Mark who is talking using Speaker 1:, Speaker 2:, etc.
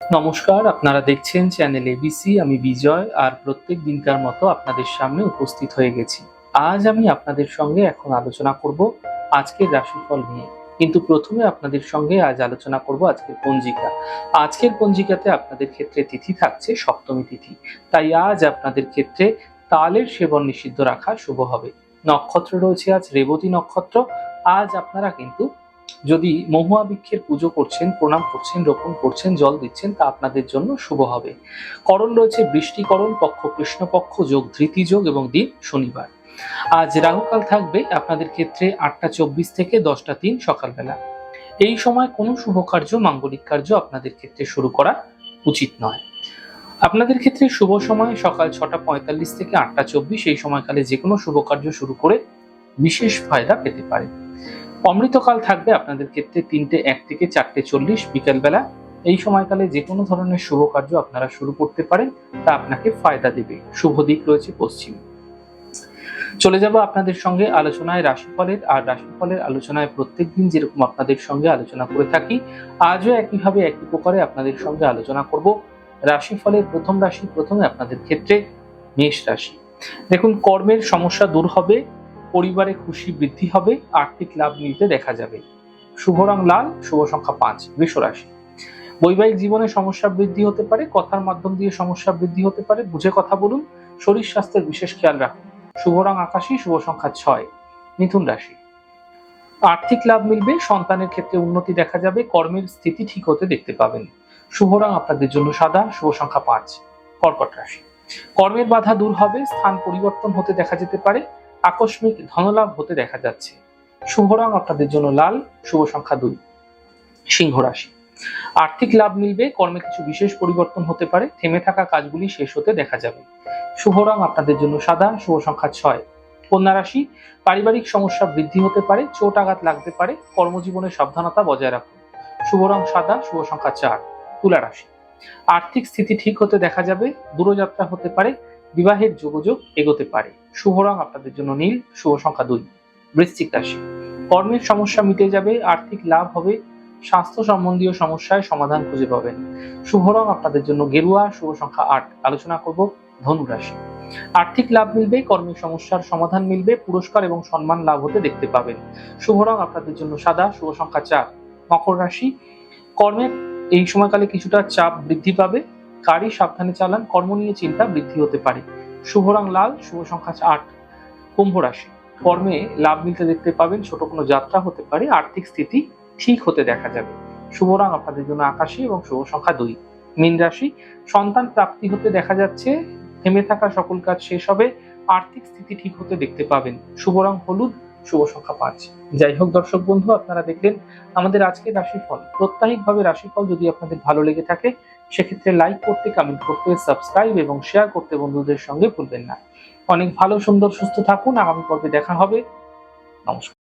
Speaker 1: নমস্কার, আপনারা দেখছেন চ্যানেল এবিসি। আমি বিজয়, আর প্রত্যেক দিনকার মতো আপনাদের সামনে উপস্থিত হয়ে গেছি। আজ আমি আপনাদের সঙ্গে এখন আলোচনা করব আজকের রাশিফল নিয়ে। কিন্তু প্রথমে আপনাদের সঙ্গে আজ আলোচনা করব আজকের পঞ্জিকা। আজকের পঞ্জিকাতে আপনাদের ক্ষেত্রে তিথি থাকছে সপ্তমী তিথি। তাই আজ আপনাদের ক্ষেত্রে তালের সেবন নিষিদ্ধ রাখা শুভ হবে। নক্ষত্র রয়েছে আজ রেবতী নক্ষত্র। আজ আপনারা কিন্তু যদি মহুয়া বৃক্ষের পুজো করছেন, প্রণাম করছেন, রোপণ করছেন, জল দিচ্ছেন, তা আপনাদের জন্য শুভ হবে। করণ রয়েছে বৃষ্টিকরণ, পক্ষ কৃষ্ণপক্ষ, যোগ ধৃতি যোগ এবং দিন শনিবার। আজ রাহুকাল থাকবে আপনাদের ক্ষেত্রে 8টা 24 থেকে 10টা 3 সকালবেলা। এই সময় কোনো শুভ কার্য, মাঙ্গলিক কার্য আপনাদের ক্ষেত্রে শুরু করা উচিত নয়। আপনাদের ক্ষেত্রে শুভ সময় সকাল 6টা 45 থেকে 8টা 24। এই সময়কালে যে কোনো শুভ কার্য শুরু করে বিশেষ ফায়দা পেতে পারে। অমৃতকাল থাকবে আপনাদের ক্ষেত্রে 3টে 1 থেকে 4টে 40 বিকেলবেলা। এই সময়কালে যে কোনো ধরনের শুভ কার্য আপনারা শুরু করতে পারেন, তা আপনাকে ফায়দা দেবে। শুভ দিক রয়েছে পশ্চিম। চলে যাব আপনাদের সঙ্গে আলোচনায় রাশিফলের। আর রাশিফলের আলোচনায় প্রত্যেকদিন যেরকম আপনাদের সঙ্গে আলোচনা করে থাকি, আজও একইভাবে একই প্রকারে আপনাদের সঙ্গে আলোচনা করব রাশিফলের প্রথম রাশি। প্রথমে আপনাদের ক্ষেত্রে মেষ রাশি। দেখুন, কর্মের সমস্যা দূর হবে, পরিবারে খুশি বৃদ্ধি হবে, আর্থিক লাভ নিতে দেখা যাবে। শুভ রং লাল, শুভ সংখ্যা 5। বৃষ রাশি। বৈবাহিক জীবনে সমস্যা বৃদ্ধি হতে পারে, কথার মাধ্যম দিয়ে সমস্যা বৃদ্ধি হতে পারে, বুঝে কথা বলুন। শরীর স্বাস্থ্যের বিশেষ খেয়াল রাখুন। শুভ রং আকাশী, শুভ সংখ্যা 6। মিথুন রাশি। আর্থিক লাভ মিলবে, সন্তানের ক্ষেত্রে উন্নতি দেখা যাবে, কর্মের স্থিতি ঠিক হতে দেখতে পাবেন। শুভ রং আপনাদের জন্য সাদা, শুভ সংখ্যা 5। কর্কট রাশি। কর্মের বাধা দূর হবে, স্থান পরিবর্তন হতে দেখা যেতে পারে, আকস্মিক ধনলাভ হতে দেখা যাচ্ছে। শুভ রং আপনাদের জন্য লাল, শুভ সংখ্যা 2। সিংহ রাশি। আর্থিক লাভ মিলবে, কর্মে কিছু বিশেষ পরিবর্তন হতে পারে, থেমে থাকা কাজগুলি শেষ হতে দেখা যাবে। শুভ রং আপনাদের জন্য সাদা, শুভ সংখ্যা 6। কন্যা রাশি। পারিবারিক সমস্যা বৃদ্ধি হতে পারে, চোট আঘাত লাগতে পারে, কর্মজীবনে সাবধানতা বজায় রাখুন। শুভ রং সাদা, শুভ সংখ্যা 4। তুলা রাশি। আর্থিক স্থিতি ঠিক হতে দেখা যাবে, দূরযাত্রা হতে পারে, বিবাহের যোগাযোগ এগোতে পারে। শুভ রং আপনাদের জন্য নীল, শুভ সংখ্যা 2। বৃশ্চিক রাশি। কর্মের সমস্যা মিটে যাবে, আর্থিক লাভ হবে, স্বাস্থ্য সম্বন্ধীয় সমস্যায় সমাধান খুঁজে পাবেন। শুভ রং আপনাদের জন্য গেরুয়া, শুভ সংখ্যা 8। আলোচনা করব ধনু রাশি। আর্থিক লাভ মিলবে, কর্মের সমস্যার সমাধান মিলবে, পুরস্কার এবং সম্মান লাভ হতে দেখতে পাবেন। শুভ রং আপনাদের জন্য সাদা, শুভ সংখ্যা 4। মকর রাশি। কর্মের এই সময়কালে কিছুটা চাপ বৃদ্ধি পাবে, গাড়ি সাবধানে চালান, কর্ম নিয়ে চিন্তা বৃদ্ধি হতে পারে। শুভ রং লাল, শুভ সংখ্যা 8। কুম্ভ রাশি। কর্মে লাভ মিলতে দেখতে পাবেন, ছোট কোনো যাত্রা হতে পারে, আর্থিক স্থিতি ঠিক হতে দেখা যাবে। শুভ রং আপনাদের জন্য আকাশী এবং শুভ সংখ্যা 2। মীন রাশি। সন্তান প্রাপ্তি হতে দেখা যাচ্ছে, থেমে থাকা সকল কাজ শেষ হবে, আর্থিক স্থিতি ঠিক হতে দেখতে পাবেন। শুভ রং হলুদ, শুভ সংখ্যা 5। যাই হোক দর্শক বন্ধু, আপনারা দেখলেন আমাদের আজকের রাশিফল। প্রত্যাহিকভাবে রাশিফল যদি আপনাদের ভালো লেগে থাকে, সেক্ষেত্রে লাইক করতে, কমেন্ট করতে, সাবস্ক্রাইব এবং শেয়ার করতে বন্ধুদের সঙ্গে ভুলবেন না। অনেক ভালো, সুন্দর, সুস্থ থাকুন। আগামী পর্বে দেখা হবে। নমস্কার।